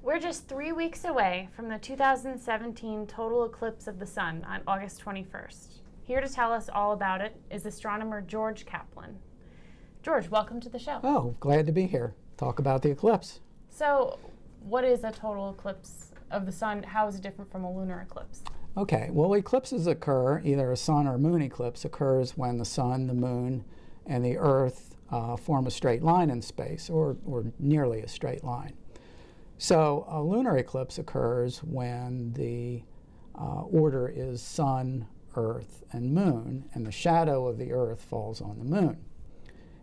We're just 3 weeks away from the 2017 total eclipse of the sun on August 21st. Here to tell us all about it is astronomer George Kaplan. George, welcome to the show. Oh, glad to be here. Talk about the eclipse. So, what is a total eclipse of the sun? How is it different from a lunar eclipse? Okay, well, eclipses occur, either a sun or moon eclipse occurs when the sun, the moon, and the earth form a straight line in space, or nearly a straight line. So a lunar eclipse occurs when the order is sun, earth, and moon, and the shadow of the earth falls on the moon.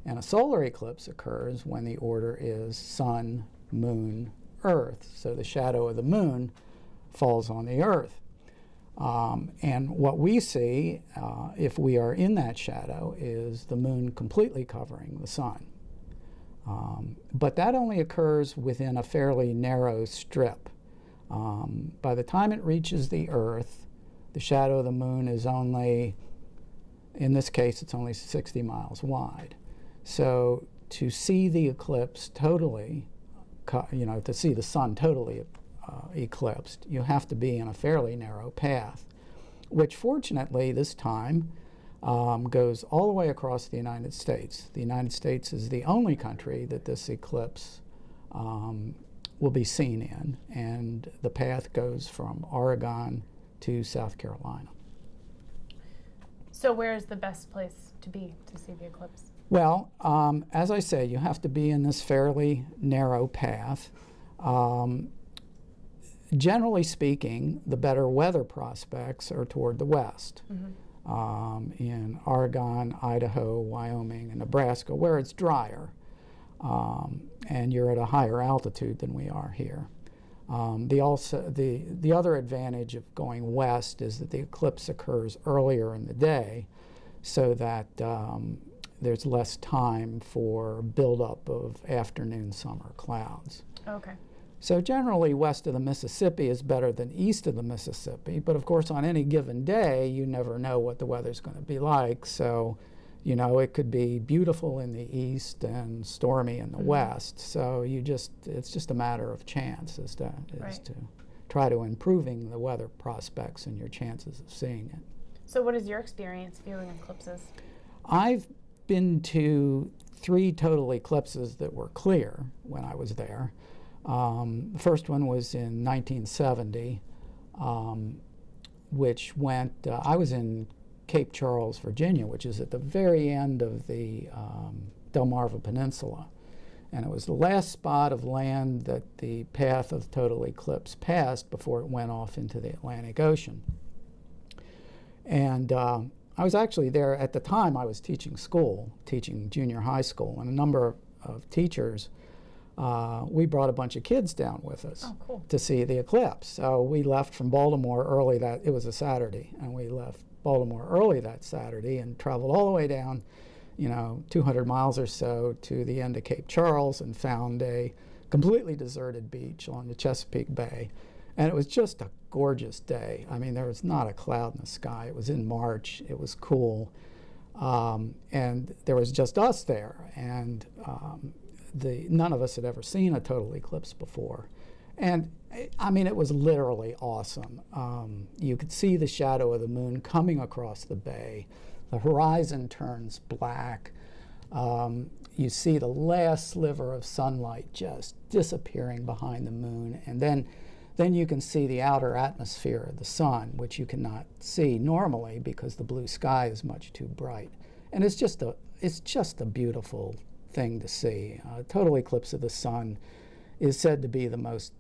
And a solar eclipse occurs when the order is sun, moon, earth. So the shadow of the moon falls on the earth. And what we see, if we are in that shadow, is the moon completely covering the sun. But that only occurs within a fairly narrow strip. By the time it reaches the earth, the shadow of the moon is only, in this case, it's only 60 miles wide. So to see the eclipse totally, to see the sun totally eclipsed, you have to be in a fairly narrow path, which fortunately this time goes all the way across the United States. The United States is the only country that this eclipse will be seen in, and the path goes from Oregon to South Carolina. So where is the best place to be to see the eclipse? Well, as I say, you have to be in this fairly narrow path. Generally speaking, the better weather prospects are toward the west. In Oregon, Idaho, Wyoming, and Nebraska, where it's drier, and you're at a higher altitude than we are here. The other advantage of going west is that the eclipse occurs earlier in the day, so that there's less time for buildup of afternoon summer clouds. Okay. So generally west of the Mississippi is better than east of the Mississippi, but of course on any given day you never know what the weather's going to be like. So, it could be beautiful in the east and stormy in the west. So it's just a matter of chance as to try to improving the weather prospects and your chances of seeing it. So what is your experience viewing eclipses? I've been to 3 total eclipses that were clear when I was there. The first one was in 1970, which went, I was in Cape Charles, Virginia, which is at the very end of the Delmarva Peninsula. And it was the last spot of land that the path of total eclipse passed before it went off into the Atlantic Ocean. And I was actually there at the time. I was teaching junior high school, and a number of teachers, we brought a bunch of kids down with us to see the eclipse. So we left from Baltimore early it was a Saturday, and we left Baltimore early that Saturday and traveled all the way down, 200 miles or so to the end of Cape Charles, and found a completely deserted beach along the Chesapeake Bay. And it was just a gorgeous day. I mean, there was not a cloud in the sky. It was in March. It was cool. And there was just us there. And none of us had ever seen a total eclipse before. And I mean, it was literally awesome. You could see the shadow of the moon coming across the bay. The horizon turns black. You see the last sliver of sunlight just disappearing behind the moon. And then you can see the outer atmosphere of the sun, which you cannot see normally because the blue sky is much too bright. And it's just a beautiful thing to see. Total eclipse of the sun is said to be the most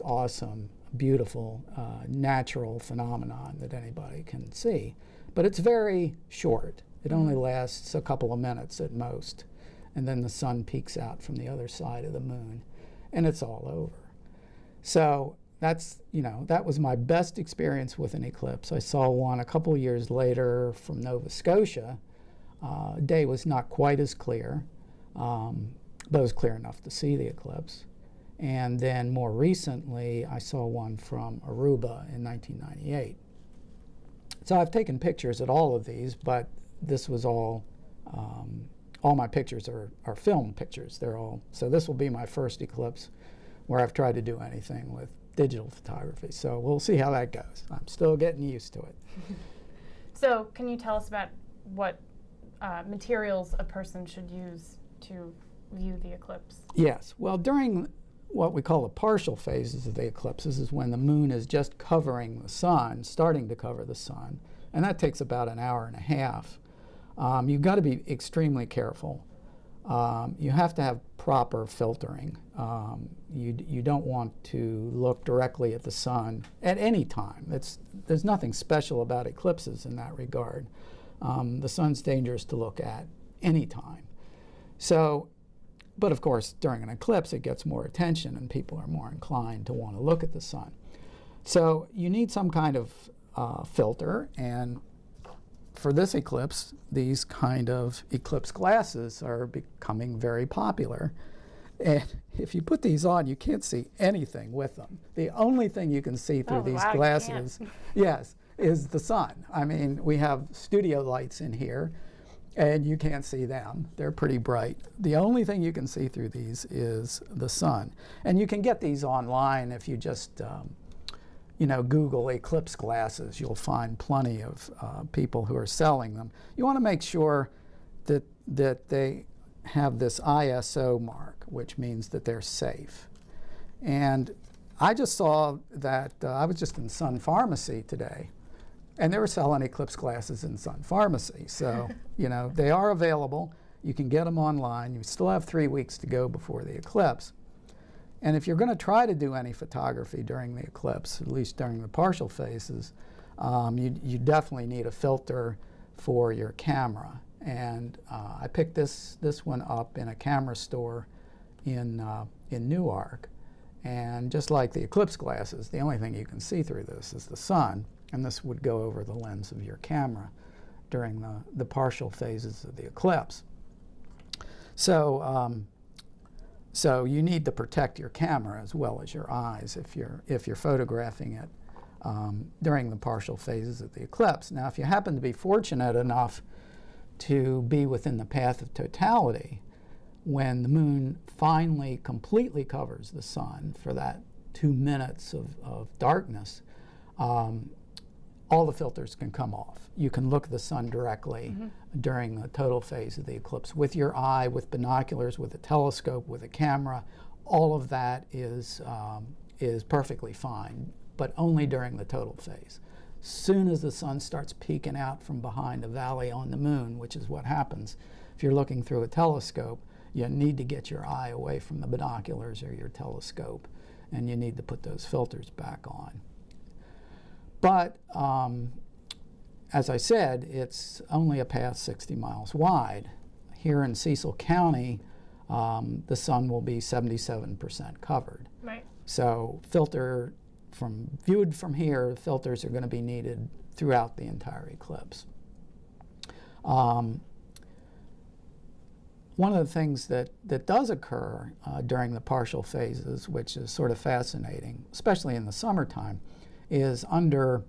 awesome, beautiful, natural phenomenon that anybody can see. But it's very short. It only lasts a couple of minutes at most, and then the sun peeks out from the other side of the moon, and it's all over. So that was my best experience with an eclipse. I saw one a couple of years later from Nova Scotia. Day was not quite as clear, but it was clear enough to see the eclipse. And then more recently, I saw one from Aruba in 1998. So I've taken pictures at all of these, but this was all my pictures are film pictures. So this will be my first eclipse where I've tried to do anything with digital photography. So we'll see how that goes. I'm still getting used to it. So can you tell us about what materials a person should use to view the eclipse? Yes. Well, during what we call the partial phases of the eclipse, this is when the moon is just covering the sun, starting to cover the sun, and that takes about an hour and a half. You've got to be extremely careful. You have to have proper filtering. You don't want to look directly at the sun at any time. There's nothing special about eclipses in that regard. The sun's dangerous to look at any time. So, but of course, during an eclipse, it gets more attention and people are more inclined to want to look at the sun. So you need some kind of filter, and for this eclipse, these kind of eclipse glasses are becoming very popular. And if you put these on, you can't see anything with them. The only thing you can see through these glasses, yes, is the sun. I mean, we have studio lights in here, and you can't see them. They're pretty bright. The only thing you can see through these is the sun. And you can get these online if you just Google eclipse glasses. You'll find plenty of people who are selling them. You want to make sure that they have this ISO mark, which means that they're safe. And I just saw that, I was just in Sun Pharmacy today, and they were selling eclipse glasses in Sun Pharmacy. So, they are available. You can get them online. You still have 3 weeks to go before the eclipse. And if you're going to try to do any photography during the eclipse, at least during the partial phases, you definitely need a filter for your camera. And I picked this one up in a camera store in Newark. And just like the eclipse glasses, the only thing you can see through this is the sun. And this would go over the lens of your camera during the partial phases of the eclipse. So you need to protect your camera as well as your eyes if you're photographing it during the partial phases of the eclipse. Now, if you happen to be fortunate enough to be within the path of totality, when the moon finally completely covers the sun for that 2 minutes of darkness, all the filters can come off. You can look at the sun directly during the total phase of the eclipse with your eye, with binoculars, with a telescope, with a camera. All of that is perfectly fine, but only during the total phase. Soon as the sun starts peeking out from behind a valley on the moon, which is what happens if you're looking through a telescope, you need to get your eye away from the binoculars or your telescope, and you need to put those filters back on. But as I said, it's only a path 60 miles wide. Here in Cecil County, the sun will be 77% covered. Right. So viewed from here, filters are going to be needed throughout the entire eclipse. One of the things that does occur during the partial phases, which is sort of fascinating, especially in the summertime, is under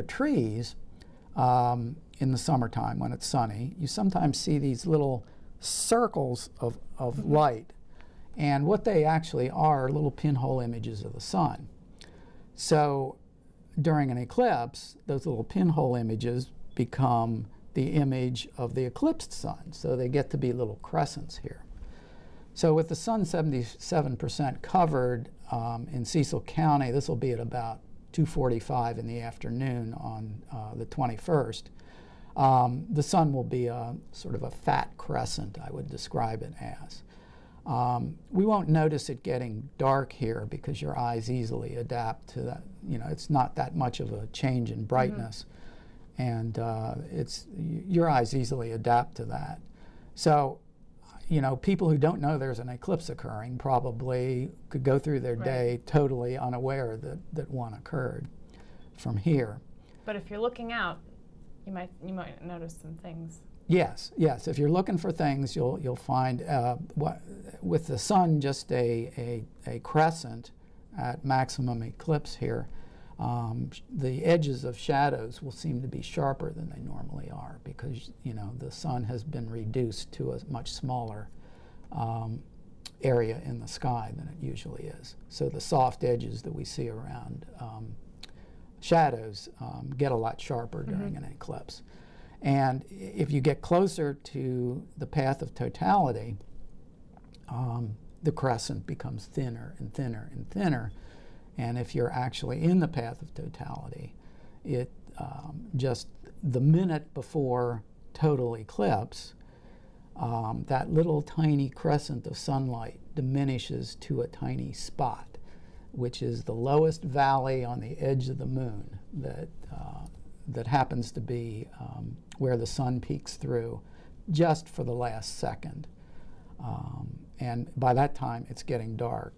trees in the summertime when it's sunny, you sometimes see these little circles of light. And what they actually are little pinhole images of the sun. So during an eclipse, those little pinhole images become the image of the eclipsed sun. So they get to be little crescents here. So with the sun 77% covered in Cecil County, this will be at about 2:45 in the afternoon on the 21st. The sun will be a sort of a fat crescent, I would describe it as. We won't notice it getting dark here because your eyes easily adapt to that. It's not that much of a change in brightness, and your eyes easily adapt to that. So, people who don't know there's an eclipse occurring probably could go through their day totally unaware that one occurred from here. But if you're looking out, you might notice some things. Yes. If you're looking for things, you'll find with the sun just a crescent at maximum eclipse here. The edges of shadows will seem to be sharper than they normally are because the sun has been reduced to a much smaller area in the sky than it usually is. So the soft edges that we see around shadows get a lot sharper during an eclipse. And if you get closer to the path of totality, the crescent becomes thinner and thinner and thinner. And if you're actually in the path of totality, it just the minute before total eclipse, that little tiny crescent of sunlight diminishes to a tiny spot, which is the lowest valley on the edge of the moon that happens to be where the sun peeks through just for the last second. And by that time, it's getting dark.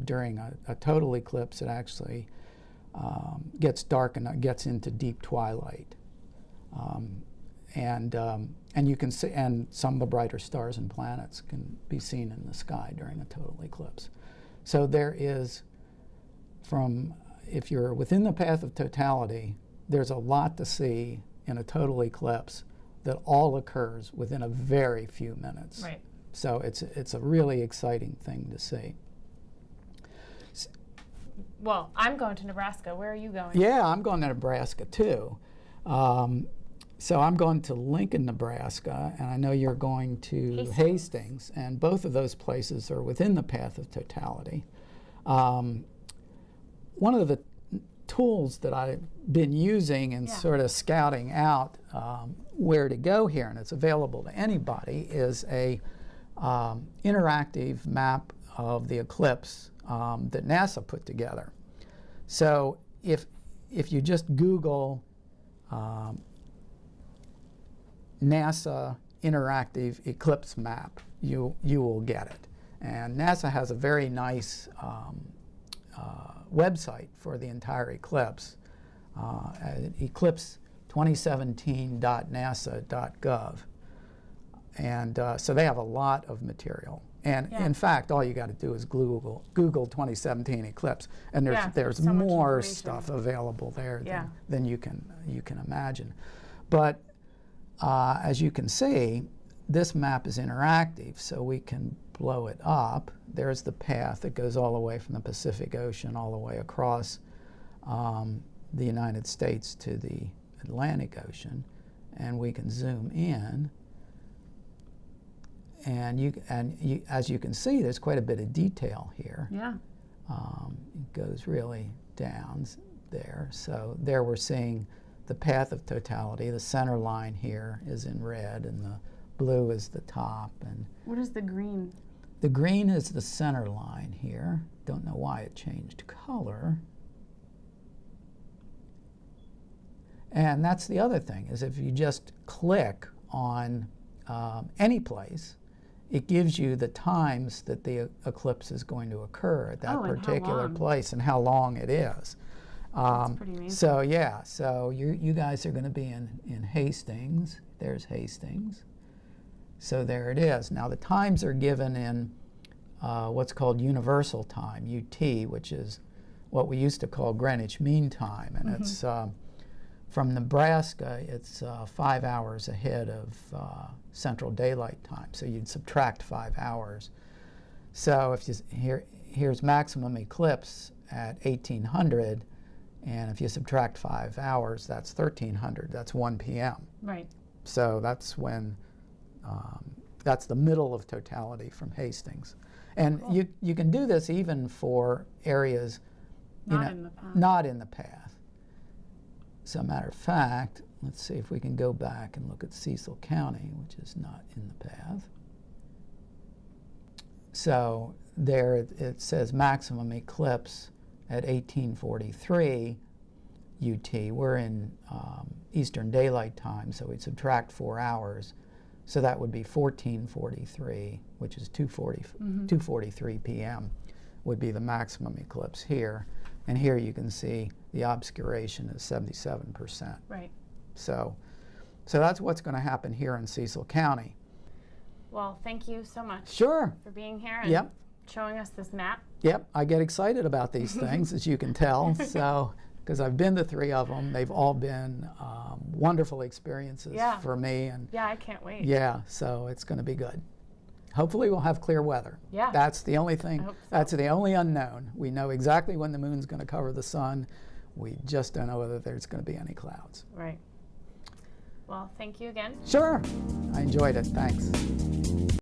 During a total eclipse, it actually gets dark and gets into deep twilight. And you can see, and some of the brighter stars and planets can be seen in the sky during a total eclipse. So there is, if you're within the path of totality, there's a lot to see in a total eclipse that all occurs within a very few minutes. Right. So it's a really exciting thing to see. Well, I'm going to Nebraska. Where are you going? Yeah, I'm going to Nebraska too. So I'm going to Lincoln, Nebraska, and I know you're going to Hastings, and both of those places are within the path of totality. One of the tools that I've been using and sort of scouting out where to go here, and it's available to anybody, is a interactive map of the eclipse that NASA put together. So if you just Google NASA interactive eclipse map, you will get it. And NASA has a very nice website for the entire eclipse, eclipse2017.nasa.gov. And so they have a lot of material. And in fact, all you got to do is Google 2017 eclipse, and there's so more stuff available there than you can imagine. But as you can see, this map is interactive, so we can blow it up. There's the path that goes all the way from the Pacific Ocean all the way across the United States to the Atlantic Ocean, and we can zoom in. And as you can see, there's quite a bit of detail here. Yeah. It goes really down there. So there we're seeing the path of totality. The center line here is in red, and the blue is the top. And what is the green? The green is the center line here. Don't know why it changed color. And that's the other thing, is if you just click on any place, it gives you the times that the eclipse is going to occur at that particular place and how long it is. That's pretty amazing. So yeah, so you guys are going to be in Hastings. There's Hastings. So there it is. Now the times are given in what's called universal time, UT, which is what we used to call Greenwich Mean Time, and it's from Nebraska, it's 5 hours ahead of Central Daylight Time. So you'd subtract 5 hours. So if here's maximum eclipse at 1800, and if you subtract 5 hours, that's 1300. That's 1 p.m. Right. So that's when that's the middle of totality from Hastings, and you can do this even for areas not in the path. So, matter of fact, let's see if we can go back and look at Cecil County, which is not in the path. So there it says maximum eclipse at 1843 UT. We're in Eastern Daylight Time, so we'd subtract 4 hours. So that would be 1443, which is 2:43 p.m. would be the maximum eclipse here. And here you can see the obscuration is 77%. Right. So that's what's going to happen here in Cecil County. Well, thank you so much. Sure. For being here and showing us this map. Yep, I get excited about these things, as you can tell. So, because I've been to 3 of them, they've all been wonderful experiences for me. And yeah, I can't wait. Yeah, so it's going to be good. Hopefully we'll have clear weather. Yeah. That's the only thing. I hope so. That's the only unknown. We know exactly when the moon's going to cover the sun. We just don't know whether there's going to be any clouds. Right. Well, thank you again. Sure. I enjoyed it. Thanks.